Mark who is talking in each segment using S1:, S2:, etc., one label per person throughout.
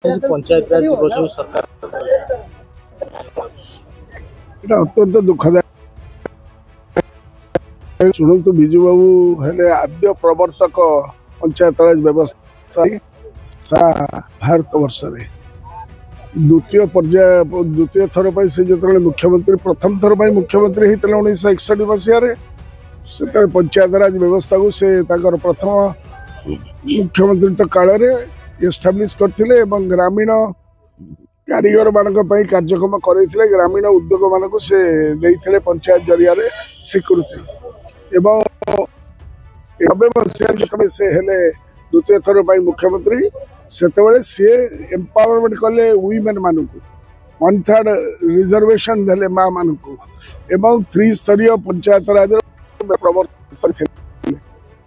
S1: पंचायत राज दिवस सरकार
S2: अत्यंत दुखदायक शुणु विजु बाबू हेले आद्य प्रवर्तक पंचायत राज व्यवस्था सारा भारत वर्ष द्वितीय पर्याय द्वितीय थर पर से जो मुख्यमंत्री प्रथम थर पर मुख्यमंत्री होते 1961 मसीह से पंचायत राज व्यवस्था को से प्रथम मुख्यमंत्री काल एस्टाब्लिश करथिले एवं ग्रामीण कारीगर मान कार्यक्रम करते ग्रामीण उद्योग मान से देते पंचायत जरिया स्वीकृति एवं 90 मसीह से हेले द्वितीय थर पर मुख्यमंत्री से सी एम्पावरमेंट कले वुमेन मान को 1/3 रिजर्वेशन देले माँ मान को एवं 3 स्तरीय पंचायत राज प्रवर्तन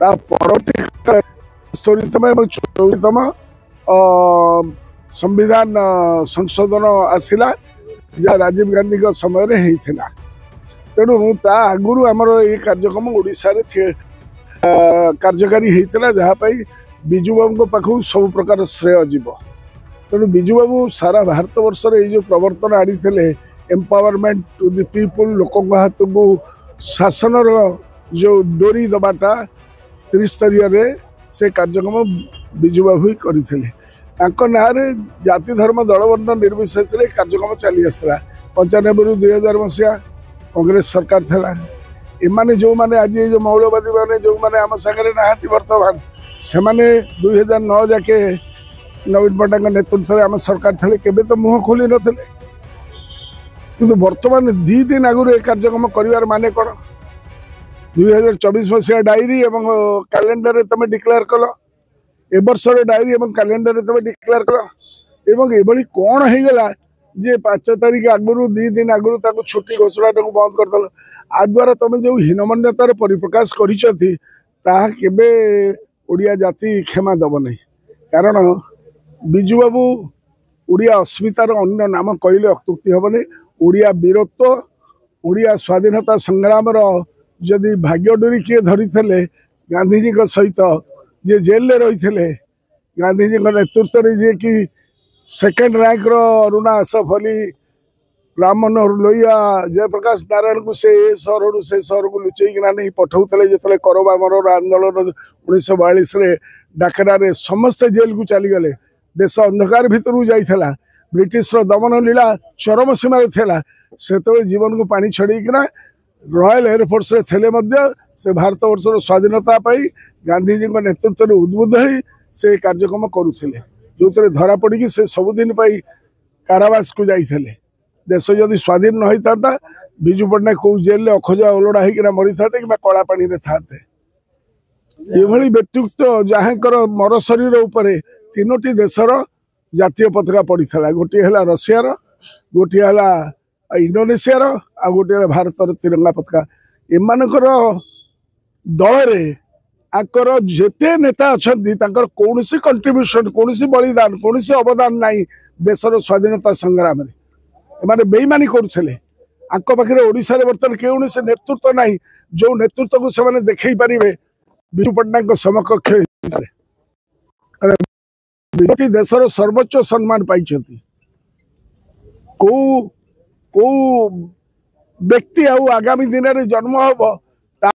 S2: परवर्ती स्तरीतम एवं 24तम संविधान संशोधन आसला जहाँ राजीव गांधी समय होता तेणु ता आगुरी आमर ये कार्यक्रम ओडिशा रे कार्यकारी होता जहाँपाई विजु बाबू पाखु सब प्रकार श्रेय जीव तेणु विजु बाबू सारा भारत वर्ष जो प्रवर्तन आनी एम्पावरमेंट टू द पीपुल लोक हाथ को शासन जो डोरी दबाटा त्रिस्तरीय से कार्यक्रम विजु बाबू ही करते ना जाति धर्म दलवर्ण निर्विशेष कार्यक्रम चली आसला 95 ରୁ 2000 मसीहा कांग्रेस सरकार था एमाने जो माने आज जो मौलवादी माने जो माने आम सागरे नहाती वर्तमान से माने 2009 जाके नवीन पट्टनायक नेतृत्व आम सरकार थे केबे तो मुह खोली नथिले किंतु वर्तमान 2 दिन आगु कार्यक्रम करिवार माने कोन 2024 मसीहा डायरी एवं कैलेंडर रे तमे डिक्लेयर कल ए वर्षर डायरी एवं कैलेंडर रे तमे डिक्लेयर कल एवं एभली कोन हे गेला जे 5 तारीख आगु 2 दिन आगु ताको छुट्टी घोषणा को बंद कर दल आ द्वारा तमे जो हीनमान्यतार परिप्रकाश करिसथि ता केबे ओडिया जाति क्षमा दब नहीं कारण विजु बाबू ओडिया अस्मितार अन्य नाम कहले अत्युक्ति हेनी ओडिया वीरत्व ओडिया स्वाधीनता संग्राम जदि भाग्य डोरी किए धरी गांधीजी सहित जे जेल रही गांधीजी नेतृत्व में जी कि सेकेंड रैंक अरुणा आसफ अली राम मनोहर लोहिया जयप्रकाश नारायण को से सहर को लुचेकिना नहीं पठाऊले जो करवा मरर आंदोलन 1942 डाकरा समस्ते जेल को चलीगले देश अंधकार भितर जाइला ब्रिटिश दमन लीला चरम सीमार था से जीवन को पानी छड़ीकिना रॉयल एयरफोर्स रे थे से भारत वर्षर स्वाधीनता पाई गांधीजी नेतृत्व में उद्बुद्ध हो से कार्यक्रम करुले जो धरा पड़ी से सबुदिन कारावास को जाइए देश जदि स्वाधीन न होता विजु पट्टनायक कौ जेल अखोजा ओलड़ा होना मरी था कि कला पानी था ये व्यक्तित्व जहाँ मर शरीर उपर 3टी देशर जातीय पताका पड़ी गोटे है रशियार गोटे है इंडोनेशियार आ गोटे भारत तिरंगा पताका एमानकर दल आकर जेते नेता अच्छा कौन कंट्रीब्यूशन कौन बलिदान कौन अवदान ना देशर स्वाधीनता संग्राम एमाने बेईमानी करुले पाखे ओडिशा रे बर्तमान कौन से नेतृत्व ना जो नेतृत्व को से देखई पारे विजु पट्टनायक समकक्ष देशर सर्वोच्च सम्मान पाई को व्यक्ति आगामी दिन में जन्म हम